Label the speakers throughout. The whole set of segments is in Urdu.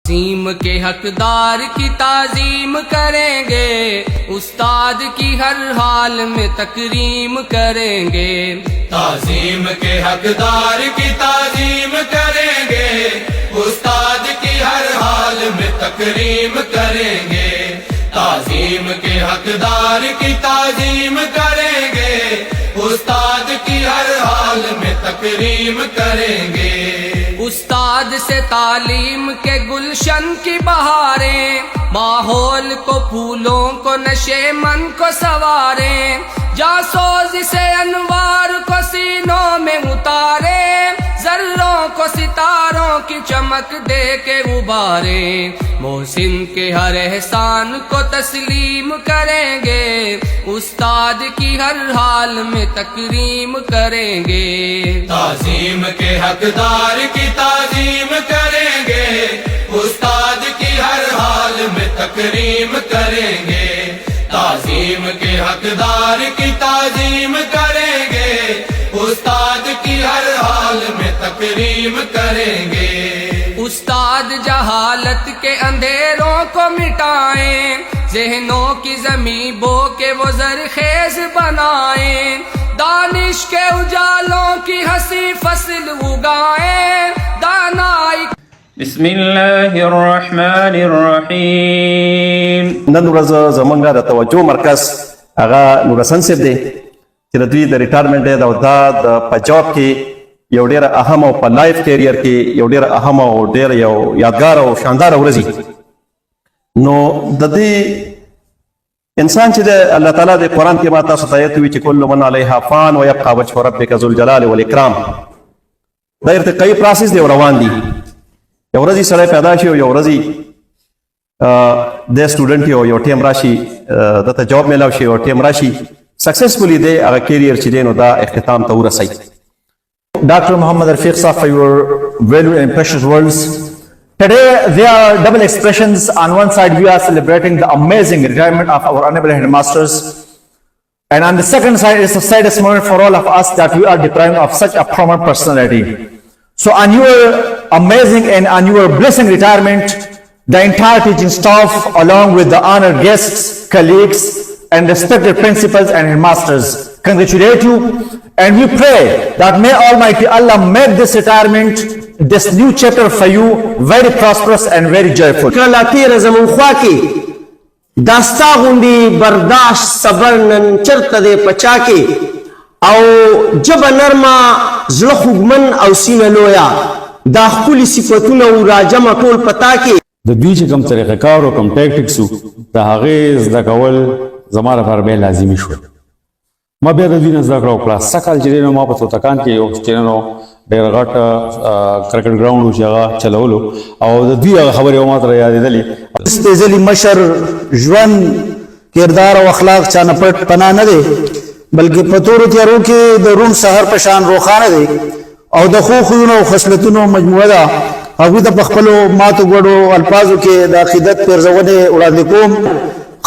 Speaker 1: تعظیم کے حقدار کی تعظیم کریں گے، استاد کی ہر حال میں تکریم کریں گے۔
Speaker 2: تعظیم کے حقدار کی تعظیم کریں گے، استاد کی ہر حال میں تکریم کریں گے۔ تعظیم کے حقدار کی تعظیم کریں گے، استاد کی ہر حال میں تکریم کریں گے۔
Speaker 1: استاد سے تعلیم کے گلشن کی بہاریں، ماحول کو پھولوں کو نشے من کو سواریں، جاسوز سے انوار کو سینوں میں اتاریں، ذروں کو ستاروں کی چمک دے کے اباریں، محسن کے ہر احسان کو تسلیم کریں گے، استاد کی ہر حال میں تکریم کریں گے۔
Speaker 2: تعظیم کے حقدار کی تعظیم کریں گے، استاد کی ہر حال میں تکریم کریں گے۔ تعظیم کے حقدار کی تعظیم کریں گے، استاد کی ہر حال میں تکریم کریں گے۔
Speaker 1: استاد جہالت کے اندھیروں کو مٹائیں، ذہنوں کی زمین بو کے وہ زرخیز بنائیں، دانش کے اجالوں کی ہنسی فصل اگائیں، دانائی
Speaker 3: بسم الله الرحمن الرحیم۔
Speaker 4: نن ورځ زمونږ د توجه مرکز هغه نورحسن صاحب دی چې د دوی د ریټایرمنټ دی او دا د په جاب کې یو ډېره اهم او په لایف کیریر کې یو ډېره اهم او ډېره یو یادګار او شانداره ورځ نو د دې انسان چې د الله تعالی د قرآن کې ما تاسو ته آیت وي چې کل من علیها فان ویبقى وجه ربک ذو الجلال والاکرام، دا ارتقایي پراسس دی او روان دی۔ یو ورځې سړی پیدا شي او یو ورځې د سټوډنټ یو ټیم راشي دته جاب میلاو شي او ټیم راشي سکسسفولي دی هغه کیریر چې دی نو دا اختتام ته ورسوي۔
Speaker 5: Dr. Muhammad Rafiq Sahib, for your valuable and precious words. Today, there are double expressions. On one side, we are celebrating the amazing retirement of our honorable headmasters. And on the second side, it's the saddest moment for all of us that we are deprived of such a prominent personality. So on your amazing and on your blessing retirement, the entire teaching staff, along with the honored guests, colleagues, and respected principals and headmasters, congratulate you. And we pray that may Almighty Allah make this retirement, this new chapter for you, very prosperous and very joyful.
Speaker 6: کلا تیر زمون خوا کې داستا غوندي برداشت صبر نن چرته دې پچا کې او جب نرما زړه خوږمن او سینه لویا دا خپل صفاتونه او راجمه ټول پتا کې
Speaker 7: د دوی چې کوم طریقه کار او کوم ټیکټکس د هغې زده کول زما لپاره بیا لازمي شول. ما بیا د دوی نه زده کړه وکړه. سږ کال چې دی نو ما په توتکان کې یو چې نو ډېر غټ کرکټ ګراونډ و چې هغه چلولو او د دوی هغه خبرې ما ته یادېدلې.
Speaker 5: سپېڅلي مشر ژوند کردار او اخلاق چا نه پټ پناه نه دی بلکې په تورو تیارو کې د روڼ سحر په شان روښانه دی او د ښو خویونو او خصلتونو مجموعه ده. هغوی ته په خپلو ماتو ګوډو الفاظو کې د عقیدت پیرزونې وړاندې کوم.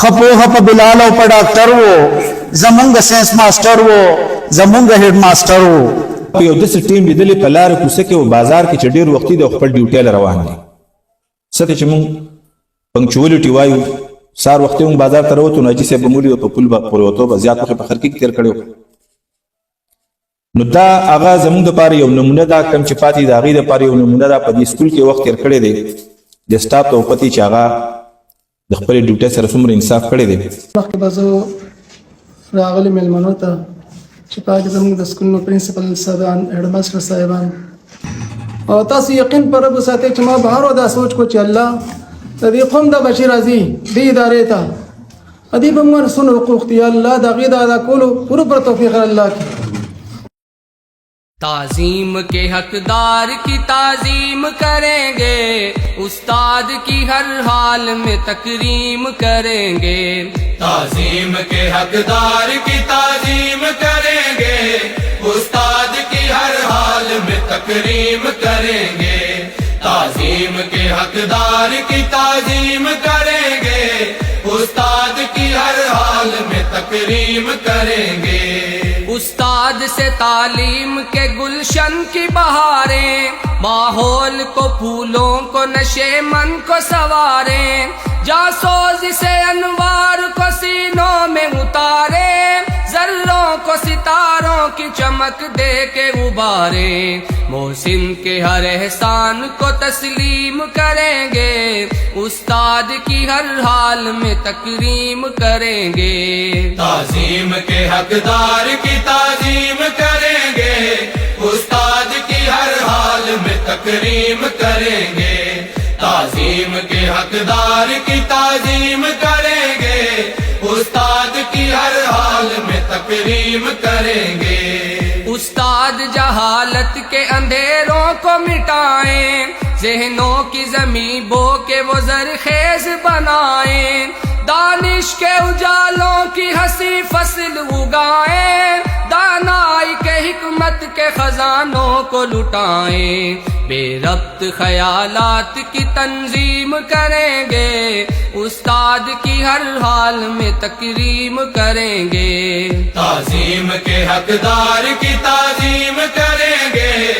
Speaker 5: ښه پوهه په بلال او په ډاکټر و، زمونږ ساینس ماسټر و، زمونږ هیډ ماسټر و.
Speaker 8: یو داسې ټیم لیدلې په لاره کوڅه کې او بازار کې چې ډېر وختي د خپل ډیوټۍ له روان دي. څه ته چې مونږ پنکچوالټي وایو، سهار وختي مونږ بازار ته راوتو نو حاجي صاحب به مو لیدو په پل پورې وتو به زیات وخت په خرکي کې تېر کړی و. نو دا هغه زمونږ دپاره یو نمونه ده، کوم چې پاتې د هغې دپاره یو نمونه ده. په دې سکول کې وخت تېر کړی دی، د سټاف ته وپتې چې هغه د خپلې ډیوټۍ سره څومره انصاف کړی دی.
Speaker 9: مخکې به زه راغلي مېلمنو ته چې په هغې زموږ د سکولونو پرنسپل صاحبان، هیډماسټر صاحبان، او تاسو یقین پر رب وساتئ چې ما به هر وخت دا سوچ کو چې الله د دې قوم د بچي راځي دې ادارې ته دې به موږ څونه حقوق دي الله د هغې د ادا کولو پوره پر توفیق الله کړي.
Speaker 1: تعظیم کے حقدار کی تعظیم کریں گے، استاد کی ہر حال میں تکریم کریں گے۔
Speaker 2: تعظیم کے حقدار کی تعظیم کریں گے، استاد کی ہر حال میں تکریم کریں گے۔ تعظیم کے حقدار کی تعظیم کریں گے، استاد کی ہر حال میں تکریم کریں گے۔
Speaker 1: استاد سے تعلیم کے گلشن کی بہاریں، ماحول کو پھولوں کو نشے من کو سواریں، جاسوز سے انوار کو سینوں میں اتارے، ذروں کو ستاروں کی چمک دے کے ابارے، محسن کے ہر احسان کو تسلیم کریں گے، استاد کی ہر حال میں تکریم کریں گے،
Speaker 2: تعظیم کے حقدار کی تعظیم کریں گے، استاد کی ہر حال میں تکریم کریں گے، تعظیم کے حقدار کی تعظیم کریں گے، استاد کی ہر حال میں تکریم کریں گے،
Speaker 1: استاد جہالت کے اندھیروں کو مٹائیں، ذہنوں کی زمین بو کے وہ زرخیز بنائیں، دانش کے اجالوں کی ہنسی فصل اگائیں، دانائی کے حکمت کے خزانوں کو لٹائیں، بے ربط خیالات کی تنظیم کریں گے، استاد کی ہر حال میں تکریم کریں گے،
Speaker 2: تعظیم کے حقدار کی تعظیم کریں گے،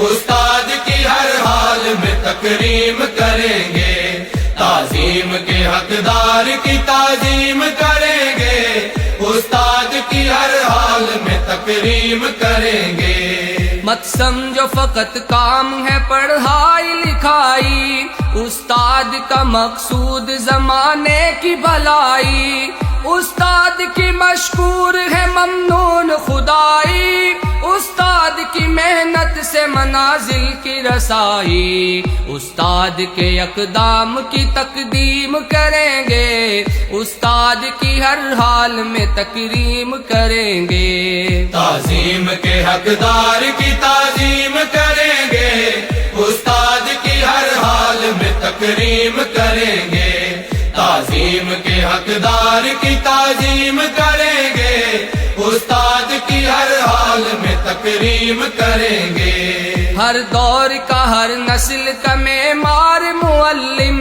Speaker 2: استاد کی ہر حال میں تکریم کریں گے، تعظیم کے حقدار کی تعظیم کریں گے، استاد کی ہر حال میں تکریم کریں گے،
Speaker 1: مت سمجھو فقط کام ہے پڑھائی لکھائی، استاد کا مقصود زمانے کی بھلائی، استاد کی مشکور ہے ممنون خدائی، استاد کی محنت سے منازل کی رسائی، استاد کے اقدام کی تقدیم کریں گے، استاد کی ہر حال میں تکریم کریں گے،
Speaker 2: تعظیم کے حقدار کی تعظیم کریں گے، استاد کی ہر حال میں تکریم کریں گے، تعظیم کے حقدار کی تعظیم کریں گے، استاد کی ہر حال میں تکریم کریں گے،
Speaker 1: ہر دور کا ہر نسل کا معمار معلم،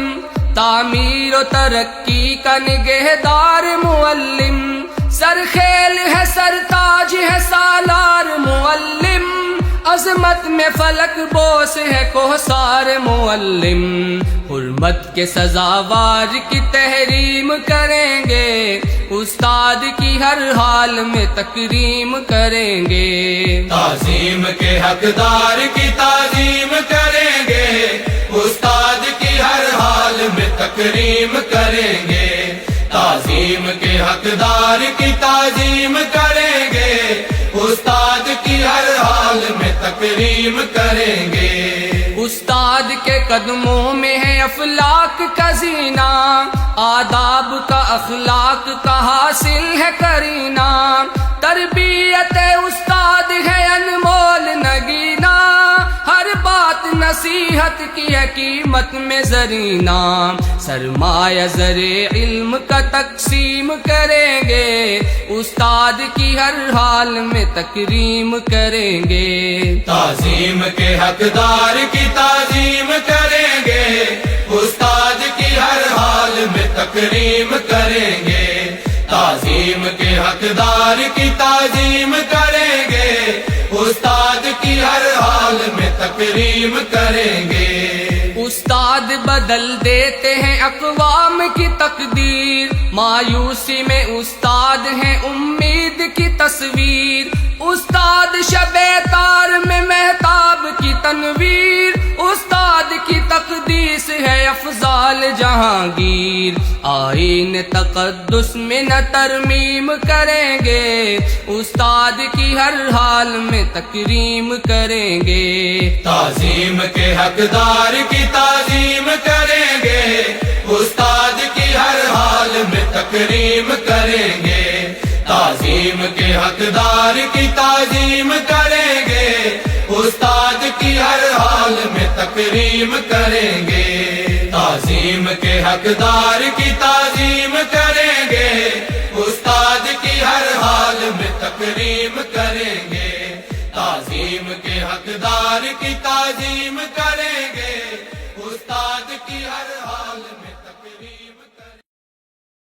Speaker 1: تعمیر و ترقی کا نگہدار معلم، سرخیل ہے سرتاج ہے سالار معلم، عظمت میں فلک بوس ہے کوثار معلم، حرمت کے سزاوار کی تحریم کریں گے، استاد کی ہر حال میں تکریم کریں گے،
Speaker 2: تعظیم کے حقدار کی تعظیم کریں گے، استاد کی ہر حال میں تکریم کریں گے، تعظیم کے حقدار کی تعظیم کریں گے، استاد کی ہر حال میں تکریم کریں گے،
Speaker 1: استاد کے قدموں میں ہے افلاک کا زینہ، آداب کا اخلاق کا حاصل ہے کرینہ، تربیت استاد ہے انمول نگینہ، ہر بات نصیحت کی ہے قیمت میں زرینہ، سرمایہ زر علم کا تقسیم کریں گے، استاد کی ہر حال میں تکریم کریں گے،
Speaker 2: تعظیم کے حقدار کی تعظیم کریں گے، استاد کی ہر حال میں تکریم کریں گے، تعظیم کے حقدار کی تعظیم کریں گے، استاد کی ہر حال میں تکریم کریں گے،
Speaker 1: استاد بدل دیتے ہیں اقوام کی تقدیر، مایوسی میں استاد ہیں امید کی تصویر، استاد شب تار میں مہتاب کی تنویر، استاد کی تقدیس ہے افضال جہانگیر، آئین تقدس میں نہ ترمیم کریں گے، استاد کی ہر حال میں تکریم کریں گے،
Speaker 2: تعظیم کے حقدار کی تعظیم کریں گے، استاد کی ہر حال میں تکریم کریں گے، تعظیم کے حقدار کی تعظیم کریں گے، استاد کی ہر حال میں تکریم کریں گے، تعظیم کے حقدار کی تعظیم کریں گے، استاد کی ہر حال میں تکریم کریں گے، تعظیم کے حقدار کی تعظیم کریں گے، استاد کی ہر حال میں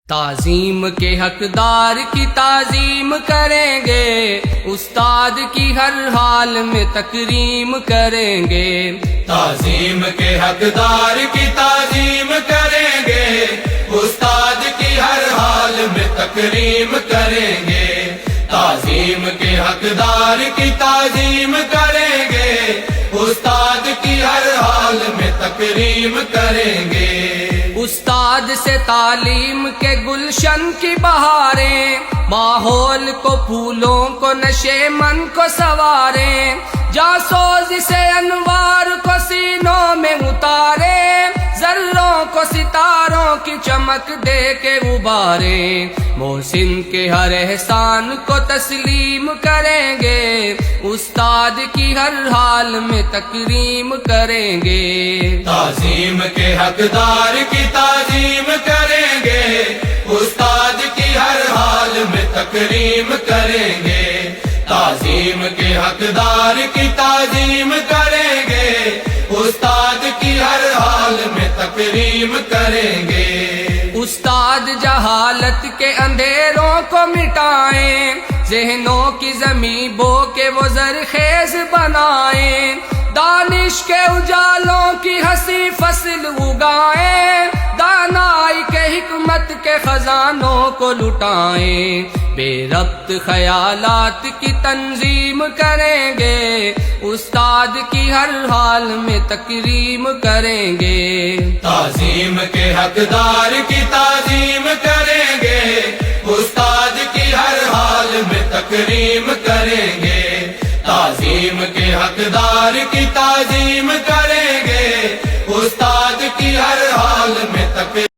Speaker 1: تعظیم کے حقدار کی تعظیم کریں گے، استاد کی ہر حال میں تکریم کریں گے.
Speaker 2: تعظیم کے حقدار کی تعظیم کریں گے، استاد کی ہر حال میں تکریم کریں گے. تعظیم کے حقدار کی تعظیم کریں گے، استاد کی ہر حال میں تکریم کریں گے.
Speaker 1: استاد سے تعلیم کے گلشن کی بہاریں، ماحول کو پھولوں کو نشے من کو سواریں. جاسوز سے انوار کو سینوں میں اتارے، ذروں کو ستاروں کی چمک دے کے ابارے. محسن کے ہر احسان کو تسلیم کریں گے، استاد کی ہر حال میں تکریم کریں گے.
Speaker 2: تعظیم کے حقدار کی تعظیم کریں گے، استاد کی ہر حال میں تکریم کریں گے. تعظیم کے حقدار کی تعظیم کریں گے، استاد کی ہر حال میں تکریم کریں گے.
Speaker 1: استاد جہالت کے اندھیروں کو مٹائیں، ذہنوں کی زمین بو کے وہ زرخیز بنائیں. دانش کے اجالوں کی ہنسی فصل اگائیں، دانائی کے حکمت کے خزانوں کو لٹائیں. بے ربط خیالات کی تنظیم کریں گے، استاد کی ہر حال میں تکریم کریں گے.
Speaker 2: تعظیم کے حقدار کی تعظیم کریں گے، استاد کی ہر حال میں تکریم کریں گے. تعظیم کے حقدار کی تعظیم کریں گے، استاد کی ہر حال میں تکریم